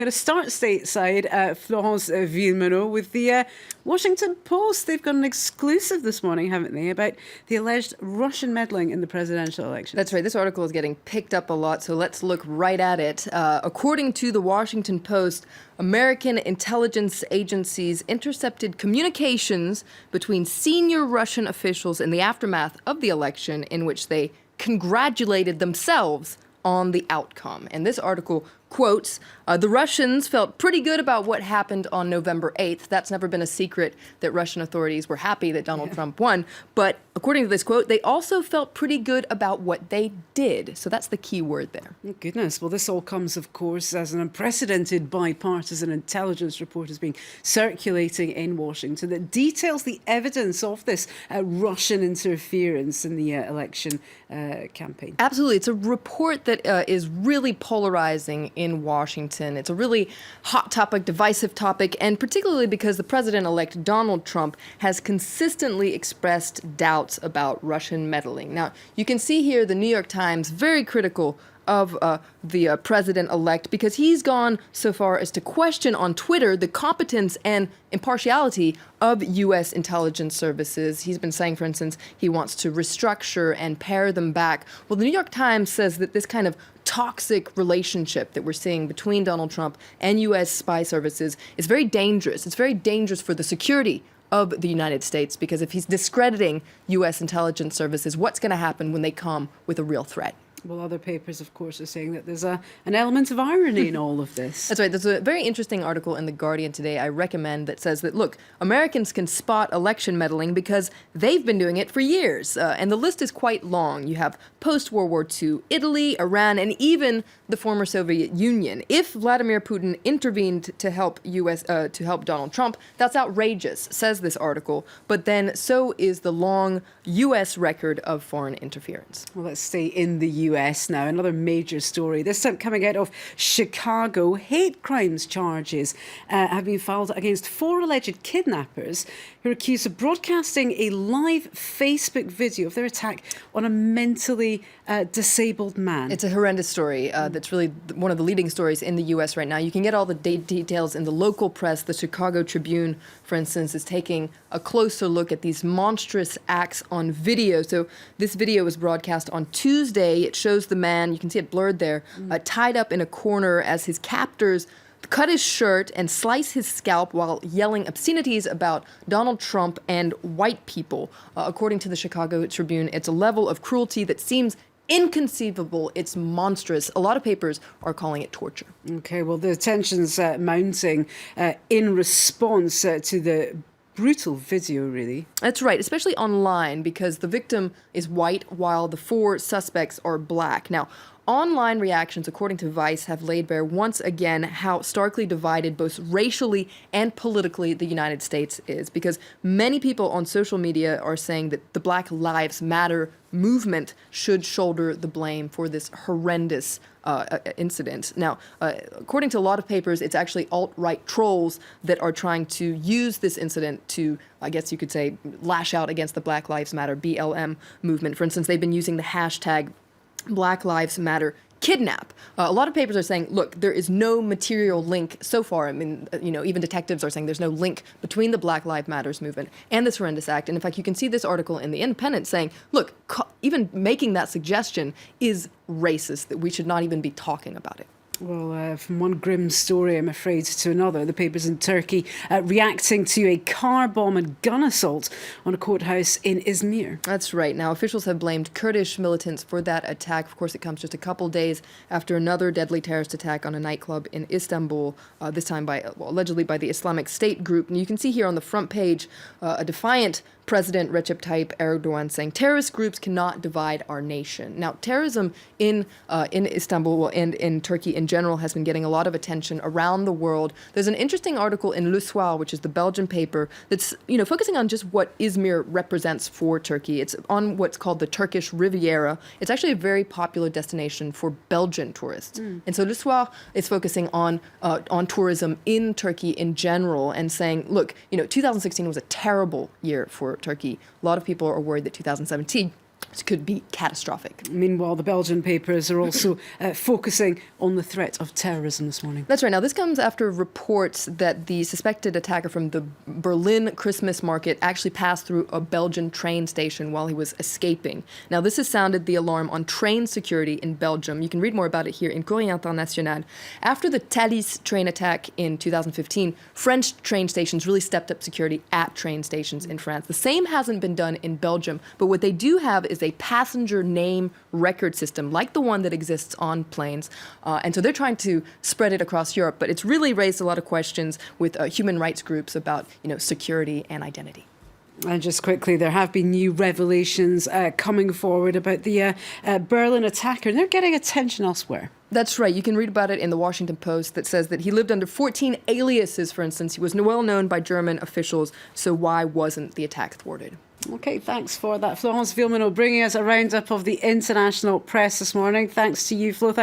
Going to start stateside, Florence Villeminot, with the Washington Post. They've got an exclusive this morning, haven't they, about the alleged Russian meddling in the presidential election. That's right. This article is getting picked up a lot, so let's look right at it. According to the Washington Post, American intelligence agencies intercepted communications between senior Russian officials in the aftermath of the election in which they congratulated themselves on the outcome. And this article quotes, the Russians felt pretty good about what happened on November 8th. That's never been a secret that Russian authorities were happy that Donald Trump won. But according to this quote, they also felt pretty good about what they did. So that's the key word there. Oh, goodness. Well, this all comes, of course, as an unprecedented bipartisan intelligence report has been circulating in Washington that details the evidence of this Russian interference in the election campaign. Absolutely. It's a report that is really polarizing in Washington. It's a really hot topic, divisive topic, and particularly because the president-elect Donald Trump has consistently expressed doubts about Russian meddling. Now, you can see here the New York Times very critical of the president-elect because he's gone so far as to question on Twitter the competence and impartiality of U.S. intelligence services. He's been saying, for instance, he wants to restructure and pare them back. Well, the New York Times says that this kind of toxic relationship that we're seeing between Donald Trump and U.S. spy services is very dangerous. It's very dangerous for the security of the United States because if he's discrediting U.S. intelligence services, what's going to happen when they come with a real threat? Well, other papers, of course, are saying that there's an element of irony in all of this. That's right. There's a very interesting article in The Guardian today I recommend that says that, look, Americans can spot election meddling because they've been doing it for years. And the list is quite long. You have post-World War II Italy, Iran, and even the former Soviet Union. If Vladimir Putin intervened to help Donald Trump, that's outrageous, says this article. But then so is the long U.S. record of foreign interference. Well, let's stay in the US now. Another major story, this time coming out of Chicago. Hate crimes charges have been filed against 4 alleged kidnappers who are accused of broadcasting a live Facebook video of their attack on a mentally disabled man. It's a horrendous story that's really one of the leading stories in the U.S. right now. You can get all the details in the local press. The Chicago Tribune, for instance, is taking a closer look at these monstrous acts on video. So this video was broadcast on Tuesday. It shows the man, you can see it blurred there, tied up in a corner as his captors cut his shirt and slice his scalp while yelling obscenities about Donald Trump and white people. According to the Chicago Tribune, it's a level of cruelty that seems inconceivable. It's monstrous. A lot of papers are calling it torture. Okay, well, the tensions mounting in response to the brutal video, really. That's right, especially online because the victim is white while the 4 suspects are black. Now, online reactions, according to Vice, have laid bare once again how starkly divided both racially and politically the United States is, because many people on social media are saying that the Black Lives Matter movement should shoulder the blame for this horrendous incident. Now, according to a lot of papers, it's actually alt-right trolls that are trying to use this incident to, I guess you could say, lash out against the Black Lives Matter, BLM movement. For instance, they've been using the hashtag Black Lives Matter kidnap. A lot of papers are saying, look, there is no material link so far. I mean, even detectives are saying there's no link between the Black Lives Matters movement and this horrendous act. And in fact, you can see this article in The Independent saying, look, even making that suggestion is racist, that we should not even be talking about it. Well, from one grim story, I'm afraid, to another, the papers in Turkey reacting to a car bomb and gun assault on a courthouse in Izmir. That's right. Now, officials have blamed Kurdish militants for that attack. Of course, it comes just a couple days after another deadly terrorist attack on a nightclub in Istanbul, this time allegedly by the Islamic State group. And you can see here on the front page a defiant President Recep Tayyip Erdogan saying terrorist groups cannot divide our nation. Now, terrorism in Istanbul and in Turkey in general has been getting a lot of attention around the world. There's an interesting article in Le Soir, which is the Belgian paper, that's focusing on just what Izmir represents for Turkey. It's on what's called the Turkish Riviera. It's actually a very popular destination for Belgian tourists. And so Le Soir is focusing on tourism in Turkey in general and saying, look, 2016 was a terrible year for Turkey. A lot of people are worried that 2017 This could be catastrophic. Meanwhile, the Belgian papers are also focusing on the threat of terrorism this morning. That's right. Now, this comes after reports that the suspected attacker from the Berlin Christmas market actually passed through a Belgian train station while he was escaping. Now, this has sounded the alarm on train security in Belgium. You can read more about it here in Courrier International. After the Thalys train attack in 2015, French train stations really stepped up security at train stations in France. The same hasn't been done in Belgium, but what they do have is a passenger name record system like the one that exists on planes. And so they're trying to spread it across Europe, but it's really raised a lot of questions with human rights groups about, security and identity. And just quickly, there have been new revelations coming forward about the Berlin attacker, and they're getting attention elsewhere. That's right. You can read about it in the Washington Post that says that he lived under 14 aliases, for instance. He was well known by German officials, so why wasn't the attack thwarted? Okay, thanks for that. Florence Villemino bringing us a roundup of the international press this morning. Thanks to you, Flo.